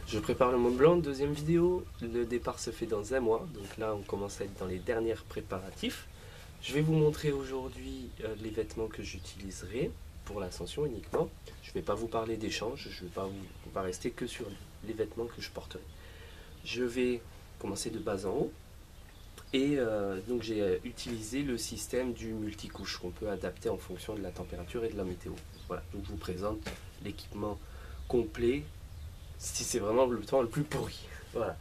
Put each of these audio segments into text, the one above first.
Je prépare le Mont Blanc, deuxième vidéo. Le départ se fait dans un mois, donc là on commence à être dans les derniers préparatifs. Je vais vous montrer aujourd'hui les vêtements que j'utiliserai pour l'ascension uniquement. Je ne vais pas vous parler d'échange, je ne vais pas rester que sur les vêtements que je porterai. Je vais commencer de bas en haut et donc j'ai utilisé le système du multicouche qu'on peut adapter en fonction de la température et de la météo. Voilà, donc je vous présente l'équipement complet si c'est vraiment le temps le plus pourri. Voilà.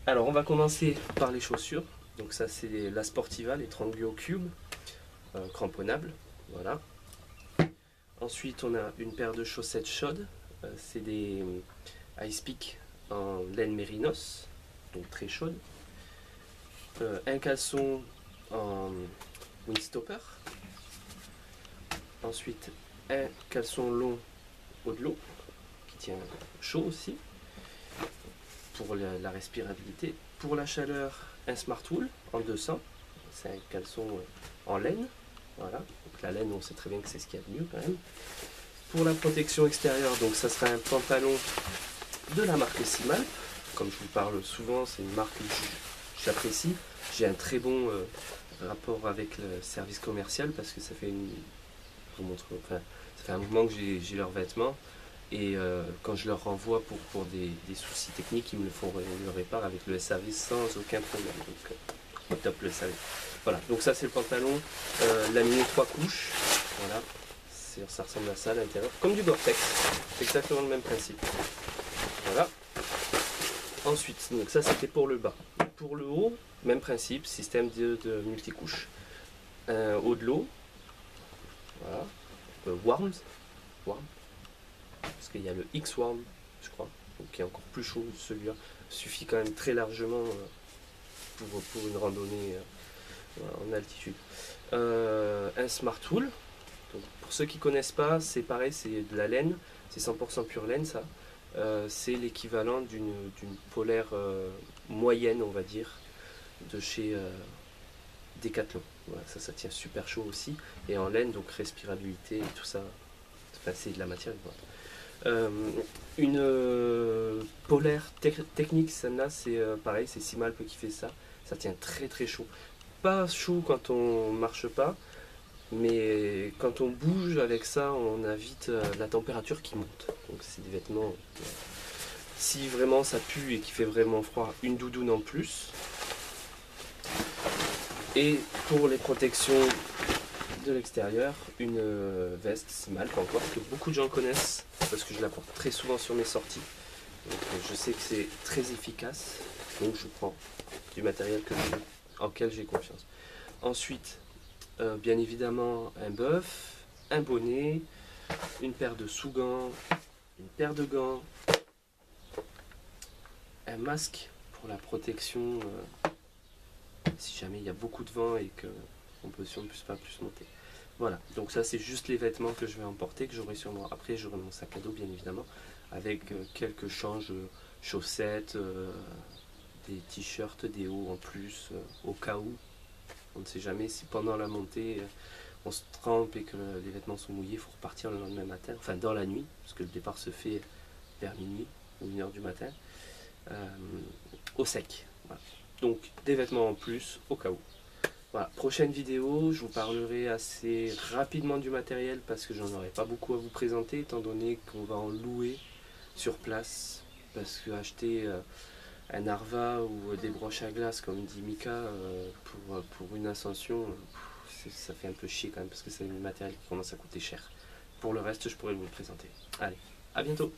Alors on va commencer par les chaussures. Donc ça c'est la Sportiva, les Tranglio Cube, cramponnables. Voilà. Ensuite on a une paire de chaussettes chaudes. C'est des Ice Peak en laine mérinos, donc très chaude. Un caleçon en windstopper. Ensuite un caleçon long haut de l'eau qui tient chaud aussi pour la respirabilité. Pour la chaleur, un Smartwool en 200. C'est un caleçon en laine. Voilà. Donc la laine, on sait très bien que c'est ce qu'il y a de mieux quand même. Pour la protection extérieure, donc ça sera un pantalon de la marque Simal. Comme je vous parle souvent, c'est une marque que j'apprécie. J'ai un très bon rapport avec le service commercial parce que ça fait ça fait un moment que j'ai leurs vêtements. Et quand je leur renvoie pour des soucis techniques, ils me le réparent avec le service sans aucun problème. Donc au top le service. Voilà, donc ça c'est le pantalon laminé 3 couches. Voilà, ça ressemble à ça à l'intérieur, comme du Gore-Tex. C'est exactement le même principe. Voilà. Ensuite, donc ça c'était pour le bas. Pour le haut, même principe, système de multicouche. Haut de l'eau. Voilà. Warm. Parce qu'il y a le X-Warm, je crois, donc qui est encore plus chaud. Celui-là suffit quand même très largement pour une randonnée en altitude. Un Smartwool. Donc, pour ceux qui ne connaissent pas, c'est pareil, c'est de la laine, c'est 100% pure laine ça. C'est l'équivalent d'une polaire moyenne, on va dire, de chez Decathlon. Voilà, ça tient super chaud aussi. Et en laine, donc respirabilité et tout ça, enfin, c'est de la matière. Voilà. Une polaire technique, celle-là c'est pareil, c'est Simalp qui fait ça. Ça tient très très chaud. Pas chaud quand on marche pas, mais quand on bouge avec ça, on a vite la température qui monte. Donc c'est des vêtements. Si vraiment ça pue et qu'il fait vraiment froid, une doudoune en plus. Et pour les protections de l'extérieur, une veste Simalp encore, que beaucoup de gens connaissent parce que je la porte très souvent sur mes sorties. Donc, je sais que c'est très efficace, donc je prends du matériel auquel j'ai confiance. Ensuite, bien évidemment, un bœuf, un bonnet, une paire de sous-gants, une paire de gants, un masque pour la protection si jamais il y a beaucoup de vent et qu'on peut si on ne puisse pas plus monter. Voilà, donc ça c'est juste les vêtements que je vais emporter, que j'aurai sur moi. Après j'aurai mon sac à dos bien évidemment, avec quelques changes, chaussettes, des t-shirts, des hauts en plus, au cas où. On ne sait jamais si pendant la montée on se trempe et que les vêtements sont mouillés, il faut repartir le lendemain matin, enfin dans la nuit, parce que le départ se fait vers minuit ou 1h du matin, au sec. Voilà. Donc des vêtements en plus, au cas où. Voilà, prochaine vidéo, je vous parlerai assez rapidement du matériel parce que j'en aurai pas beaucoup à vous présenter étant donné qu'on va en louer sur place. Parce que acheter un Arva ou des broches à glace comme dit Mika pour une ascension, ça fait un peu chier quand même parce que c'est du matériel qui commence à coûter cher. Pour le reste, je pourrais vous le présenter. Allez, à bientôt!